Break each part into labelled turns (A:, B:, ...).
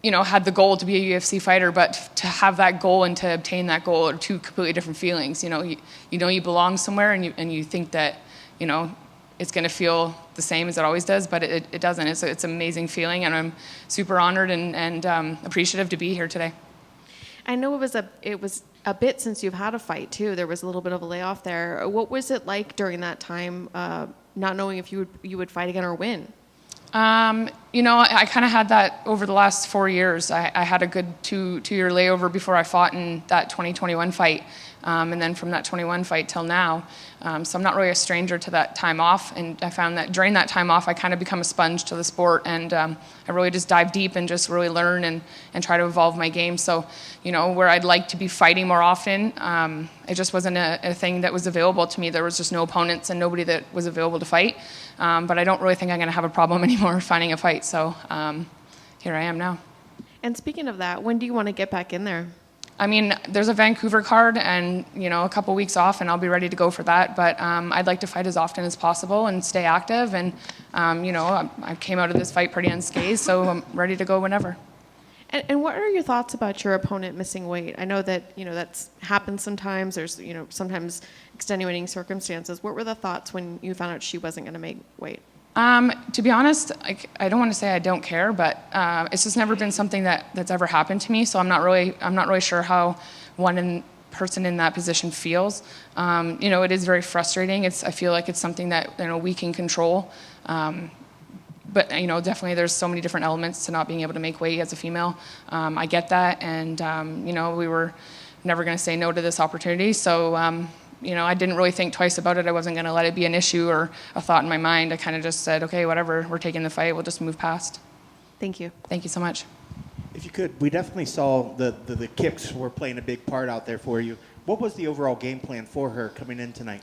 A: had the goal to be a UFC fighter, but to have that goal and to obtain that goal are two completely different feelings. You belong somewhere, and you think that, it's going to feel the same as it always does, but it doesn't. It's an amazing feeling, and I'm super honored and appreciative to be here today.
B: I know it was a bit since you've had a fight too. There was a little bit of a layoff there. What was it like during that time, not knowing if you would fight again or win?
A: I kind of had that over the last 4 years. I had a good two-year layover before I fought in that 2021 fight, and then from that 21 fight till now. So I'm not really a stranger to that time off, and I found that during that time off, I kind of become a sponge to the sport, and I really just dive deep and just really learn and try to evolve my game. So, where I'd like to be fighting more often, it just wasn't a thing that was available to me. There was just no opponents and nobody that was available to fight. But I don't really think I'm going to have a problem anymore finding a fight. So here I am now.
B: And speaking of that, when do you want to get back in there?
A: I mean, there's a Vancouver card and, a couple weeks off, and I'll be ready to go for that. But I'd like to fight as often as possible and stay active. And, I came out of this fight pretty unscathed, so I'm ready to go whenever.
B: And what are your thoughts about your opponent missing weight? I know that, that's happened sometimes. There's, sometimes extenuating circumstances. What were the thoughts when you found out she wasn't going to make weight?
A: To be honest, I don't want to say I don't care, but it's just never been something that's ever happened to me. So I'm not really sure how one person in that position feels. It is very frustrating. I feel like it's something that we can control. But definitely there's so many different elements to not being able to make weight as a female. I get that, and we were never going to say no to this opportunity. So I didn't really think twice about it. I wasn't going to let it be an issue or a thought in my mind. I kind of just said, okay, whatever, we're taking the fight. We'll just move past.
B: Thank you.
A: Thank you so much.
C: If you could, we definitely saw the kicks were playing a big part out there for you. What was the overall game plan for her coming in tonight?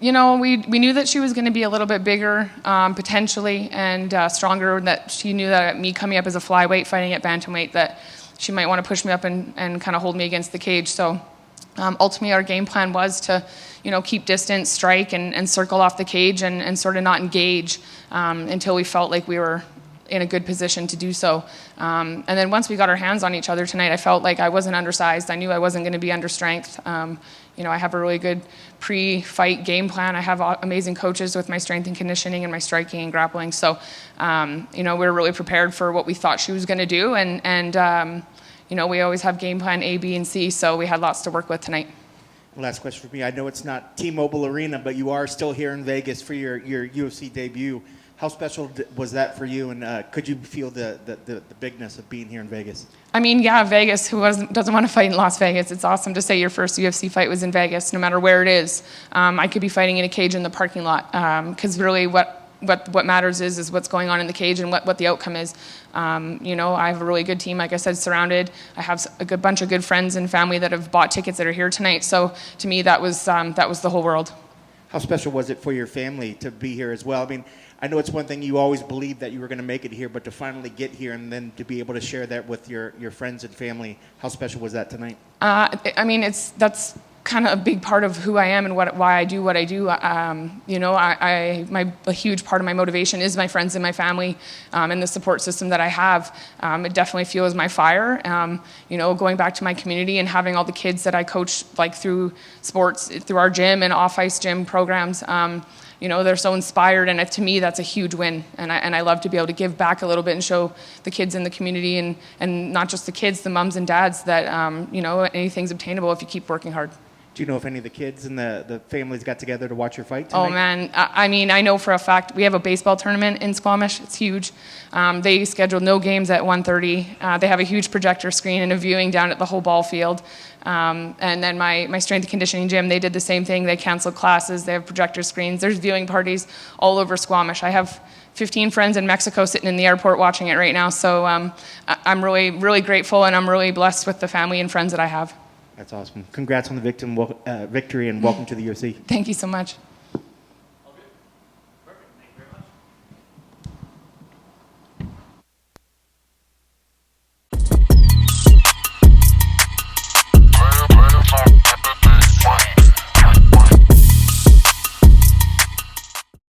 A: We knew that she was going to be a little bit bigger, potentially, and stronger, that she knew that me coming up as a flyweight, fighting at bantamweight, that she might want to push me up and kind of hold me against the cage. So ultimately our game plan was to, keep distance, strike, and circle off the cage and sort of not engage until we felt like we were in a good position to do so. And then once we got our hands on each other tonight, I felt like I wasn't undersized. I knew I wasn't going to be under strength. I have a really good pre-fight game plan. I have amazing coaches with my strength and conditioning and my striking and grappling. So, we were really prepared for what we thought she was going to do. And we always have game plan A, B, and C. So we had lots to work with tonight.
C: Last question for me. I know it's not T-Mobile Arena, but you are still here in Vegas for your UFC debut. How special was that for you, and could you feel the bigness of being here in Vegas? I mean,
A: yeah, Vegas. Who doesn't want to fight in Las Vegas? It's awesome to say your first UFC fight was in Vegas, no matter where it is. I could be fighting in a cage in the parking lot, because really what matters is what's going on in the cage and what the outcome is. I have a really good team, like I said, surrounded. I have a good bunch of good friends and family that have bought tickets that are here tonight. So to me, that was the whole world.
C: How special was it for your family to be here as well? I mean, I know it's one thing you always believed that you were going to make it here, but to finally get here and then to be able to share that with your friends and family, how special was that tonight?
A: That's kind of a big part of who I am and why I do what I do. A huge part of my motivation is my friends and my family, and the support system that I have. It definitely fuels my fire. Going back to my community and having all the kids that I coach, like through sports, through our gym and off-ice gym programs. They're so inspired, and to me, that's a huge win. And I love to be able to give back a little bit and show the kids in the community, and not just the kids, the mums and dads, that anything's obtainable if you keep working hard.
C: Do you know if any of the kids and the families got together to watch your fight tonight?
A: Oh, man. I know for a fact we have a baseball tournament in Squamish. It's huge. They scheduled no games at 1:30. They have a huge projector screen and a viewing down at the whole ball field. And then my strength and conditioning gym, they did the same thing. They canceled classes. They have projector screens. There's viewing parties all over Squamish. I have 15 friends in Mexico sitting in the airport watching it right now. So I'm really, really grateful, and I'm really blessed with the family and friends that I have.
C: That's awesome. Congrats on the victory, and welcome to the UFC.
A: Thank you so much.